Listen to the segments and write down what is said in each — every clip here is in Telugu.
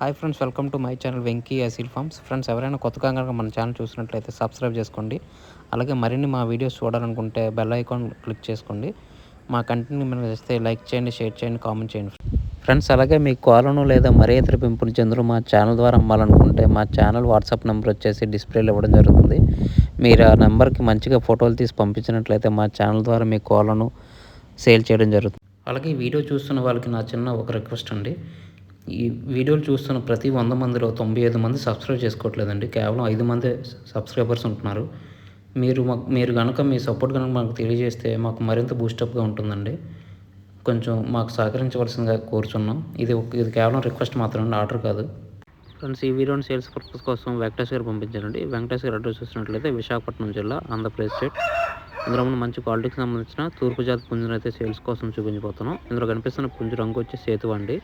Hi friends, welcome to my channel Venky Aseel farms. Friends, ఎవరైనా కొత్తగా కనుక మన ఛానల్ చూసినట్లయితే సబ్స్క్రైబ్ చేసుకోండి. అలాగే మరిన్ని మా వీడియోస్ చూడాలనుకుంటే బెల్ ఐకాన్ క్లిక్ చేసుకోండి. మా కంటెంట్ మీరు చేస్తే లైక్ చేయండి, షేర్ చేయండి, కామెంట్ చేయండి. ఫ్రెండ్స్, అలాగే మీ కోలను లేదా మరే ఇతర పెంపుడు జంతువులు మా ఛానల్ ద్వారా అమ్మాలనుకుంటే మా ఛానల్ వాట్సాప్ నెంబర్ వచ్చేసి డిస్ప్లేలో ఇవ్వడం జరుగుతుంది. మీరు ఆ నెంబర్కి మంచిగా ఫోటోలు తీసి పంపించినట్లయితే మా ఛానల్ ద్వారా మీ కోలను సేల్ చేయడం జరుగుతుంది. అలాగే ఈ వీడియో చూస్తున్న వాళ్ళకి నా చిన్న ఒక రిక్వెస్ట్ అండి. ఈ వీడియోలు చూస్తున్న ప్రతి 100 మందిలో 95 మంది సబ్స్క్రైబ్ చేసుకోవట్లేదండి. కేవలం 5 మందే సబ్స్క్రైబర్స్ ఉంటున్నారు. మీరు కనుక మీ సపోర్ట్ కనుక మాకు తెలియజేస్తే మాకు మరింత బూస్టప్గా ఉంటుందండి. కొంచెం మాకు సహకరించవలసిందిగా కోరుచున్నాం. ఇది కేవలం రిక్వెస్ట్ మాత్రమే, ఆర్డర్ కాదు. ఫ్రెండ్స్, ఈ వీడియోని సేల్స్ పర్పస్ కోసం వెంకటేష్ గారు పంపించారండి. వెంకటేష్ గారు అడ్రస్ చూసినట్లయితే విశాఖపట్నం జిల్లా, ఆంధ్రప్రదేశ్ స్టేట్. ఇందులో మనం మంచి క్వాలిటీకి సంబంధించిన తూర్పు జాతి పుంజును అయితే సేల్స్ కోసం చూపించబోతున్నాం. ఇందులో కనిపిస్తున్న పుంజు రంగు వచ్చి సేతు అండి.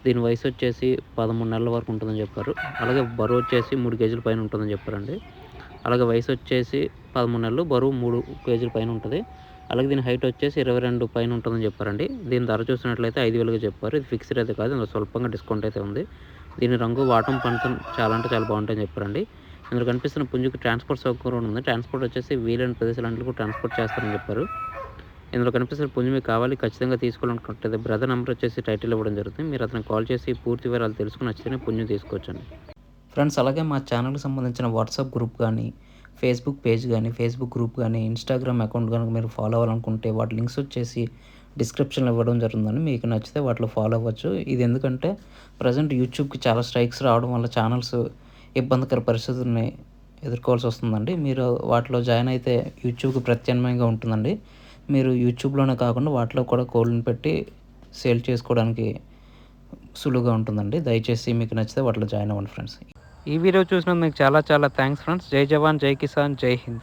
దీని వయసు వచ్చేసి 13 నెలల వరకు ఉంటుందని చెప్పారు. అలాగే బరువు వచ్చేసి 3 కేజీల పైన ఉంటుందని చెప్పారండి. అలాగే వయసు వచ్చేసి 13 నెలలు, బరువు 3 కేజీల పైన ఉంటుంది. అలాగే దీని హైట్ వచ్చేసి 22 పైన ఉంటుందని చెప్పారండి. దీని ధర చూసినట్లయితే 5,000గా చెప్పారు. ఇది ఫిక్స్డ్ అయితే కాదు, ఇందులో స్వల్పంగా డిస్కౌంట్ అయితే ఉంది. దీని రంగు వాటం పంతం చాలా అంటే చాలా బాగుంటాయని చెప్పారండి. ఇందులో కనిపిస్తున్న పుంజుకి ట్రాన్స్పోర్ట్ సౌకర్యం ఉంది. ట్రాన్స్పోర్ట్ వచ్చేసి వీలైన ప్రదేశాలన్నింటికి ట్రాన్స్పోర్ట్ చేస్తారని చెప్పారు. ఇందులో కనిపిస్తున్న పుంజు మీకు కావాలి, ఖచ్చితంగా తీసుకోవాలనుకుంటే బ్రదర్ నెంబర్ వచ్చేసి టైటిల్ ఇవ్వడం జరుగుతుంది. మీరు అతను కాల్ చేసి పూర్తి వివరాలు తెలుసుకుని నచ్చితేనే పుంజు తీసుకోవచ్చండి. ఫ్రెండ్స్, అలాగే మా ఛానల్కి సంబంధించిన వాట్సాప్ గ్రూప్ కానీ, ఫేస్బుక్ పేజ్ కానీ, ఫేస్బుక్ గ్రూప్ కానీ, ఇన్స్టాగ్రామ్ అకౌంట్ కనుక మీరు ఫాలో అవ్వాలనుకుంటే వాటి లింక్స్ వచ్చేసి డిస్క్రిప్షన్లో ఇవ్వడం జరుగుతుందండి. మీకు నచ్చితే వాటిలో ఫాలో అవ్వచ్చు. ఇది ఎందుకంటే ప్రజెంట్ యూట్యూబ్కి చాలా స్ట్రైక్స్ రావడం వల్ల ఛానల్స్ ఇబ్బందికర పరిస్థితుల్ని ఎదుర్కోవాల్సి వస్తుందండి. మీరు వాటిలో జాయిన్ అయితే యూట్యూబ్కి ప్రత్యామ్నాయంగా ఉంటుందండి. మీరు యూట్యూబ్లోనే కాకుండా వాటిలో కూడా కోళ్ళని పెట్టి సేల్ చేసుకోవడానికి సులువుగా ఉంటుందండి. దయచేసి మీకు నచ్చితే వాటిలో జాయిన్ అవ్వండి ఫ్రెండ్స్. ఈ వీడియో చూసినందుకు మీకు చాలా చాలా థ్యాంక్స్ ఫ్రెండ్స్. జై జవాన్, జై కిసాన్, జై హింద్.